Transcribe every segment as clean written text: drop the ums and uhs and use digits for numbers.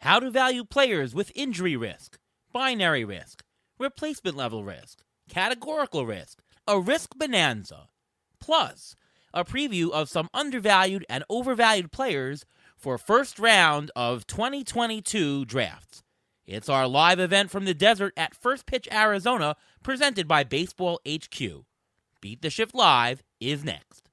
how to value players with injury risk, binary risk, replacement level risk, categorical risk, a risk bonanza, plus a preview of some undervalued and overvalued players for first round of 2022 drafts. It's our live event from the desert at First Pitch, Arizona, presented by Baseball HQ. Beat the Shift Live is next.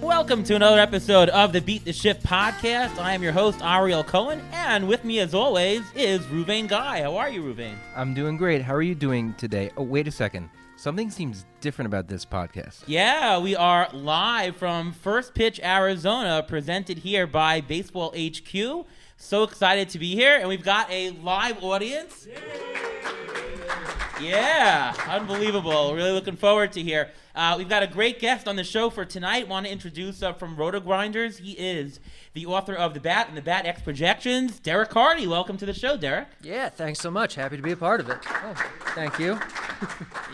Welcome to another episode of the Beat the Shift podcast. I am your host, Ariel Cohen, and with me, as always, is Ruvain Guy. How are you, Ruvain? I'm doing great. How are you doing today? Oh, wait a second. Something seems different about this podcast. Yeah, we are live from First Pitch, Arizona, presented here by Baseball HQ. So excited to be here, and we've got a live audience. Yeah, unbelievable. Really looking forward to here. We've got a great guest on the show for tonight. Want to introduce from Roto Grinders. He is the author of The Bat and The Bat X Projections, Derek Hardy. Welcome to the show, Derek. Yeah, thanks so much. Happy to be a part of it. Oh, thank you.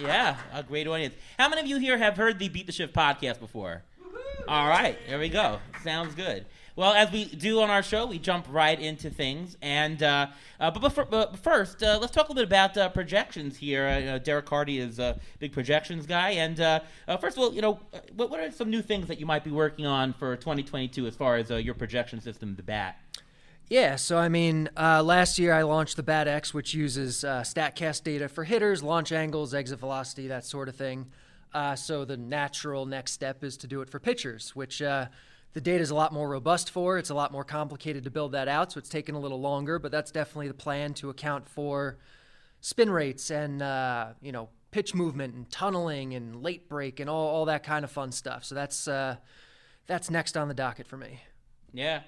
Yeah, a great audience. How many of you here have heard the Beat the Shift podcast before? All right, there we go. Sounds good. Well, as we do on our show, we jump right into things. And but first, let's talk a little bit about projections here. Derek Hardy is a big projections guy. And first of all, what are some new things that you might be working on for 2022 as far as your projection system, the Bat? Yeah, so last year I launched the Bat X, which uses StatCast data for hitters, launch angles, exit velocity, that sort of thing. So the natural next step is to do it for pitchers, which the data is a lot more robust for. It's a lot more complicated to build that out, so it's taken a little longer, but that's definitely the plan to account for spin rates and, pitch movement and tunneling and late break and all that kind of fun stuff. So that's next on the docket for me. Yeah.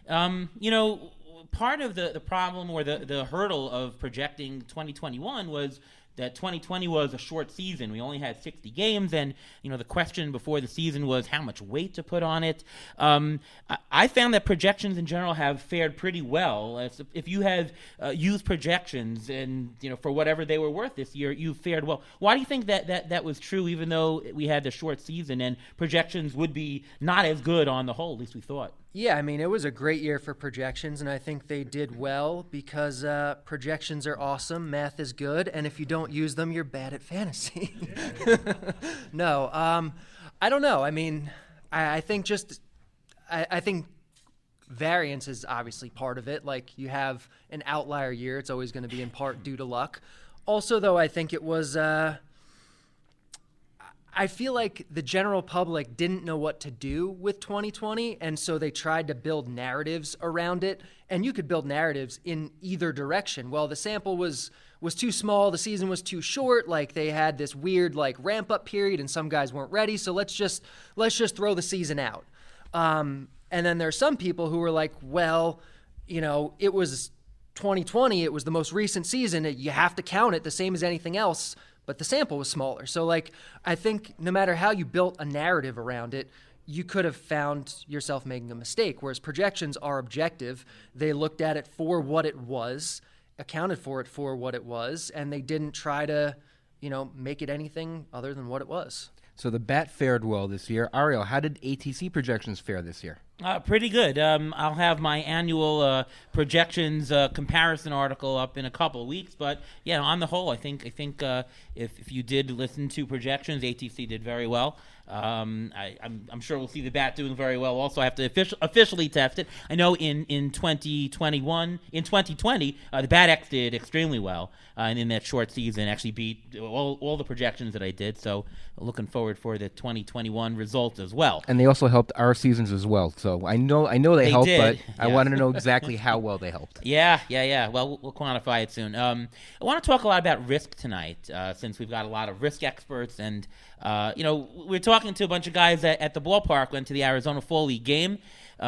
Part of the problem or the hurdle of projecting 2021 was that 2020 was a short season. We only had 60 games, and the question before the season was how much weight to put on it. I found that projections in general have fared pretty well. If you have used projections and for whatever they were worth this year, you fared well. Why do you think that was true, even though we had the short season and projections would be not as good on the whole? At least we thought. Yeah, it was a great year for projections, and I think they did well because projections are awesome, math is good, and if you don't use them, you're bad at fantasy. No, I don't know. I think I think variance is obviously part of it. Like, you have an outlier year, it's always going to be in part due to luck. Also, though, I think it was... I feel like the general public didn't know what to do with 2020, and so they tried to build narratives around it, and you could build narratives in either direction. Well, the sample was too small, the season was too short, like they had this weird ramp-up period, and some guys weren't ready, so let's just throw the season out. And then there's some people who were like, well, it was 2020, it was the most recent season, you have to count it the same as anything else, but the sample was smaller. So, I think no matter how you built a narrative around it, you could have found yourself making a mistake, whereas projections are objective. They looked at it for what it was, accounted for it for what it was, and they didn't try to, make it anything other than what it was. So the Bat fared well this year. Ariel, how did ATC projections fare this year? Pretty good. I'll have my annual projections comparison article up in a couple of weeks, but on the whole, I think if you did listen to projections, ATC did very well. I'm sure we'll see the Bat doing very well. Also, I have to officially test it. I know in 2020, the Bat X did extremely well, and in that short season actually beat all the projections that I did. So looking forward for the 2021 results as well. And they also helped our seasons as well. So I know they helped, did. But I wanted to know exactly how well they helped. Yeah. Well, we'll quantify it soon. I want to talk a lot about risk tonight, since we've got a lot of risk experts, and we're talking to a bunch of guys at the ballpark. Went to the Arizona Fall League game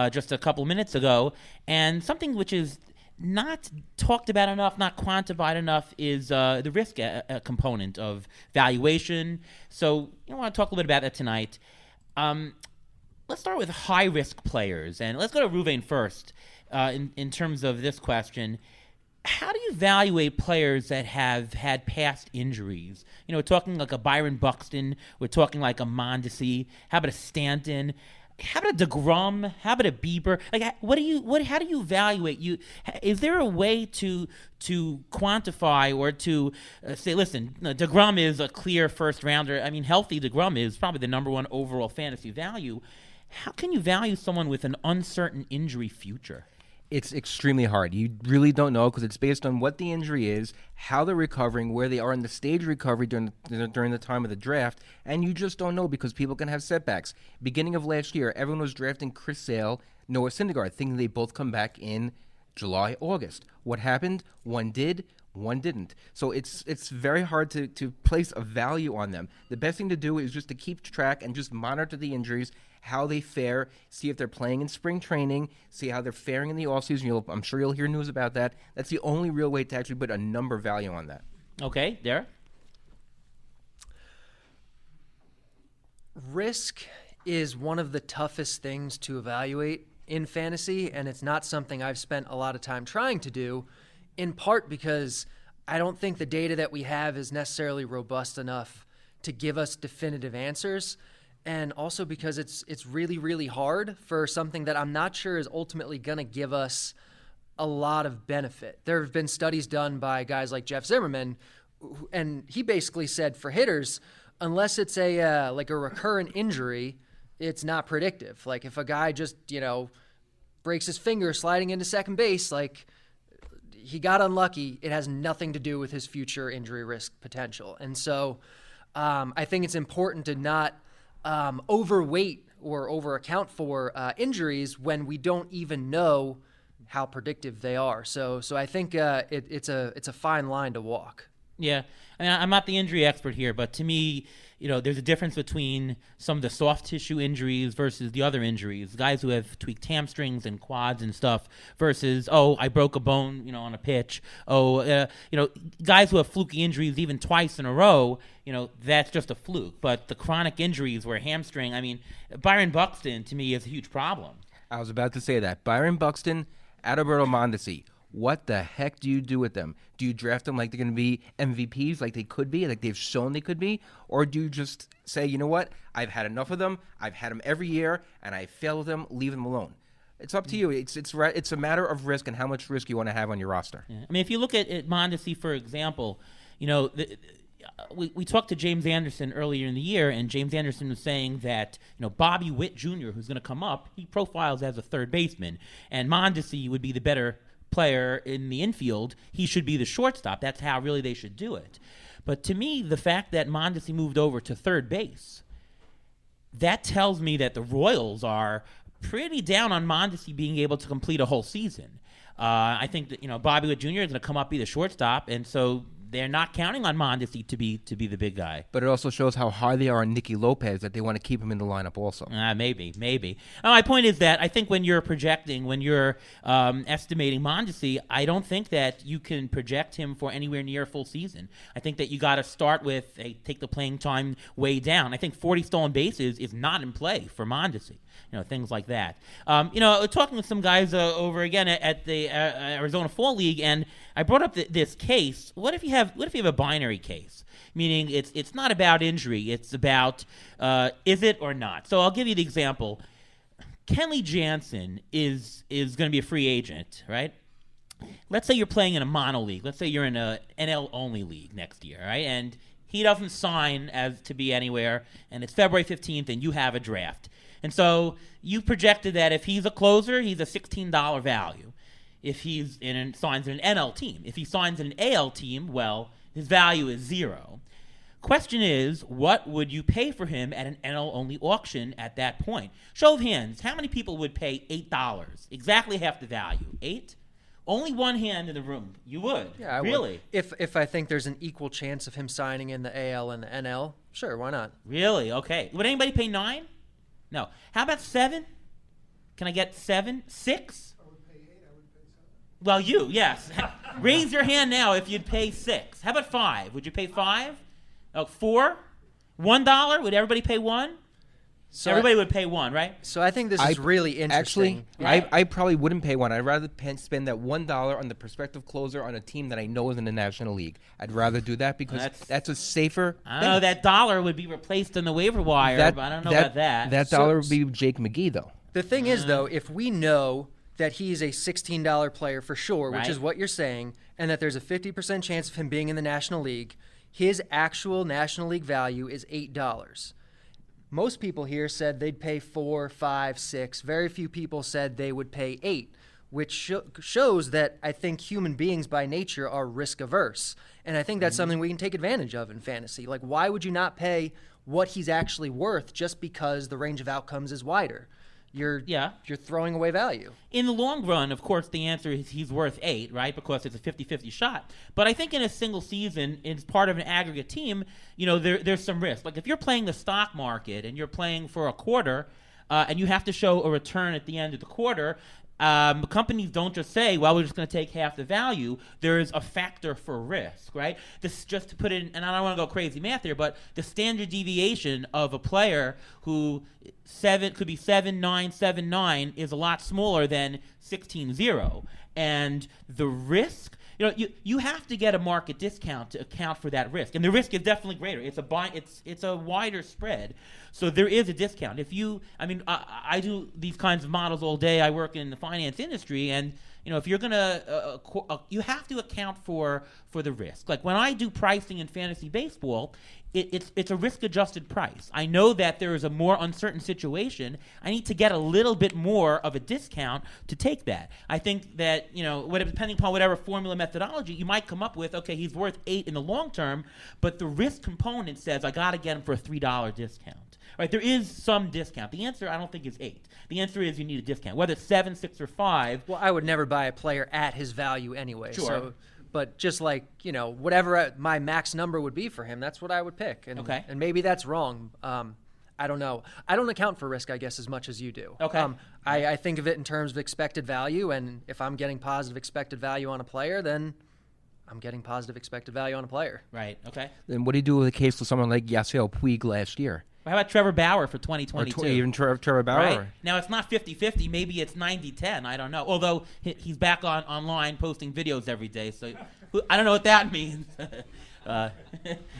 just a couple minutes ago, and something which is not talked about enough, not quantified enough, is the risk component of valuation. So I want to talk a little bit about that tonight. Let's start with high-risk players, and let's go to Ruvain first in terms of this question. How do you evaluate players that have had past injuries? You know, we're talking like a Byron Buxton. We're talking like a Mondesi. How about a Stanton? How about a DeGrom? How about a Bieber? Like, how do you evaluate? Is there a way to quantify or to say, listen, DeGrom is a clear first rounder. I mean, healthy DeGrom is probably the number one overall fantasy value. How can you value someone with an uncertain injury future? It's extremely hard. You really don't know because it's based on what the injury is, how they're recovering, where they are in the stage of recovery during the time of the draft, and you just don't know because people can have setbacks. Beginning of last year, everyone was drafting Chris Sale, Noah Syndergaard, thinking they both come back in July, August. What happened? One did, one didn't. So it's very hard to place a value on them. The best thing to do is just to keep track and just monitor the injuries, how they fare, see if they're playing in spring training, see how they're faring in the offseason. I'm sure you'll hear news about that. That's the only real way to actually put a number value on that. Okay, Derek? Risk is one of the toughest things to evaluate in fantasy, and it's not something I've spent a lot of time trying to do, in part because I don't think the data that we have is necessarily robust enough to give us definitive answers. And also because it's really, really hard for something that I'm not sure is ultimately going to give us a lot of benefit. There have been studies done by guys like Jeff Zimmerman, and he basically said for hitters, unless it's a recurrent injury, it's not predictive. Like if a guy just, breaks his finger sliding into second base, like he got unlucky, it has nothing to do with his future injury risk potential. And so I think it's important to not overweight or over account for injuries when we don't even know how predictive they are. So I think it's a fine line to walk. Yeah, I mean, I'm not the injury expert here, but to me, there's a difference between some of the soft tissue injuries versus the other injuries. Guys who have tweaked hamstrings and quads and stuff versus, I broke a bone, on a pitch. Guys who have fluky injuries even twice in a row, that's just a fluke. But the chronic injuries where hamstring, I mean, Byron Buxton to me is a huge problem. I was about to say that. Byron Buxton, Adalberto Mondesi. What the heck do you do with them? Do you draft them like they're going to be MVPs, like they could be, like they've shown they could be? Or do you just say, you know what, I've had enough of them, I've had them every year, and I failed with them, leave them alone? It's up to you. It's a matter of risk and how much risk you want to have on your roster. Yeah. I mean, if you look at Mondesi, for example, we talked to James Anderson earlier in the year, and James Anderson was saying that Bobby Witt Jr., who's going to come up, he profiles as a third baseman, and Mondesi would be the better player in the infield. He should be the shortstop. That's how really they should do it. But to me, the fact that Mondesi moved over to third base, that tells me that the Royals are pretty down on Mondesi being able to complete a whole season. I think that Bobby Witt Jr. is going to come up be the shortstop, and so they're not counting on Mondesi to be the big guy. But it also shows how high they are on Nicky Lopez, that they want to keep him in the lineup also. Maybe. My point is that I think when you're projecting, when you're estimating Mondesi, I don't think that you can project him for anywhere near a full season. I think that you got to start with take the playing time way down. I think 40 stolen bases is not in play for Mondesi. Things like that. Talking with some guys over again at the Arizona Fall League, and I brought up this case. What if you have a binary case? Meaning it's not about injury. It's about is it or not. So I'll give you the example. Kenley Jansen is going to be a free agent, right? Let's say you're playing in a mono league. Let's say you're in a NL only league next year, right? And he doesn't sign as to be anywhere, and it's February 15th, and you have a draft. And so you projected that if he's a closer, he's a $16 value. If he's signs in an NL team. If he signs in an AL team, well, his value is $0. Question is, what would you pay for him at an NL-only auction at that point? Show of hands, how many people would pay $8? Exactly half the value. 8? Only one hand in the room. You would? Yeah, I really? Would. If I think there's an equal chance of him signing in the AL and the NL, sure, why not? Really? Okay. Would anybody pay 9? No. How about 7? Can I get 7? 6? I would pay 8. I would pay 7. Well, you, yes. Raise your hand now if you'd pay 6. How about 5? Would you pay 5? Oh, 4? $1? Would everybody pay 1? So Everybody would pay one, right? So I think this is really interesting. Actually, I probably wouldn't pay one. I'd rather spend that $1 on the prospective closer on a team that I know is in the National League. I'd rather do that because that's a safer. I don't know. That dollar would be replaced in the waiver wire, but I don't know about that. That dollar would be Jake McGee, though. The thing is, though, if we know that he's a $16 player for sure, which Right. is what you're saying, and that there's a 50% chance of him being in the National League, his actual National League value is $8. Most people here said they'd pay 4, 5, 6. Very few people said they would pay 8, which shows that I think human beings by nature are risk averse. And I think that's something we can take advantage of in fantasy. Like, why would you not pay what he's actually worth just because the range of outcomes is wider? You're throwing away value. In the long run, of course, the answer is he's worth 8, right? Because it's a 50-50 shot. But I think in a single season, as part of an aggregate team, there's some risk. Like if you're playing the stock market and you're playing for a quarter, and you have to show a return at the end of the quarter, companies don't just say, well, we're just going to take half the value. There is a factor for risk, right? This just to put in, and I don't want to go crazy math here, but the standard deviation of a player who could be 7-9, 7-9 is a lot smaller than 16-0. And the risk, you have to get a market discount to account for that risk, and the risk is definitely greater. It's a wider spread, so there is a discount. I do these kinds of models all day. I work in the finance industry, and if you're gonna, you have to account for the risk. Like when I do pricing in fantasy baseball, it's a risk-adjusted price. I know that there is a more uncertain situation. I need to get a little bit more of a discount to take that. I think that, depending upon whatever formula methodology, you might come up with, okay, he's worth 8 in the long term, but the risk component says I got to get him for a $3 discount. Right? There is some discount. The answer, I don't think, is 8. The answer is you need a discount, whether it's 7, 6, or 5. Well, I would never buy a player at his value anyway. Sure. So, but just like, whatever my max number would be for him, that's what I would pick. And, Okay. And maybe that's wrong. I don't know. I don't account for risk, I guess, as much as you do. Okay. I think of it in terms of expected value, and if I'm getting positive expected value on a player, then I'm getting positive expected value on a player. Right, okay. Then what do you do with a case with someone like Yasiel Puig last year? How about Trevor Bauer for Or 2022? even Trevor Bauer? Right? Now, it's not 50-50. Maybe it's 90-10. I don't know. Although he's back online posting videos every day. So I don't know what that means.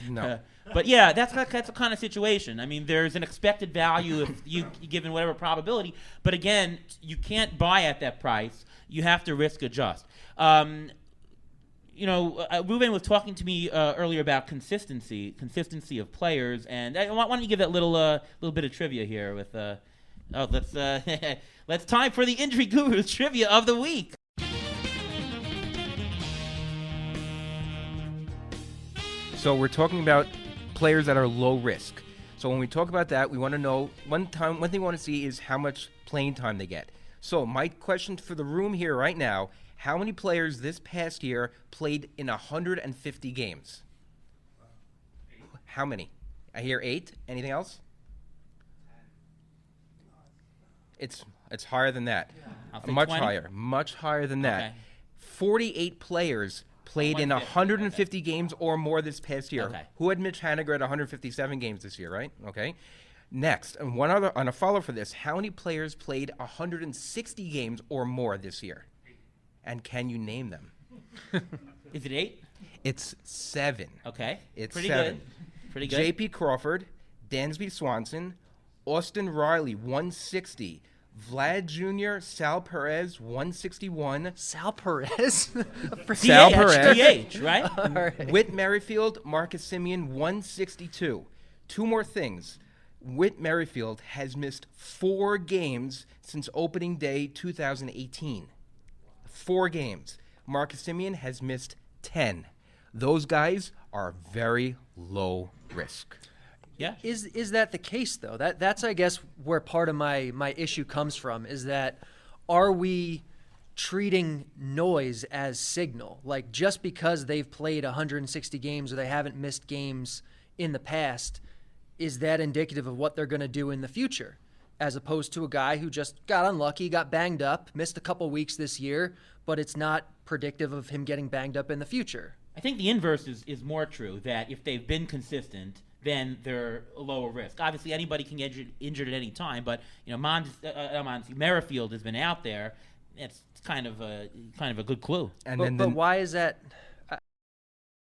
No. But, yeah, that's the kind of situation. I mean, there's an expected value if you given whatever probability. But, again, you can't buy at that price. You have to risk adjust. Ruben was talking to me earlier about consistency of players, and why don't you give that little bit of trivia here with let's time for the Injury Guru's trivia of the week. So we're talking about players that are low risk. So when we talk about that, we want to know one thing we want to see is how much playing time they get. So my question for the room here right now: how many players this past year played in 150 games? How many? I hear 8. Anything else? It's higher than that. I'll say Much 20. higher than that. Okay. 48 players played in 150 games or more this past year. Okay. Who had Mitch Haniger at 157 games this year, right? Okay. Next, and one other on a follow for this: how many players played 160 games or more this year? And can you name them? Is it 8? It's 7. Okay. It's Pretty 7. good. Pretty good. J.P. Crawford, Dansby Swanson, Austin Riley, 160. Vlad Jr., Sal Perez, 161. Sal Perez? Sal Perez. DH, right? All right. Whit Merrifield, Marcus Simeon, 162. Two more things. Whit Merrifield has missed 4 games since opening day 2018. 4 games. Marcus Simeon has missed 10. Those guys are very low risk. Yeah. Is that the case, though? That's, I guess, where part of my issue comes from, is that are we treating noise as signal? Like, just because they've played 160 games or they haven't missed games in the past, is that indicative of what they're going to do in the future? As opposed to a guy who just got unlucky, got banged up, missed a couple weeks this year, but it's not predictive of him getting banged up in the future. I think the inverse is more true, that if they've been consistent, then they're a lower risk. Obviously, anybody can get injured at any time, but Merrifield has been out there. It's kind of a good clue. And But, then but why is that?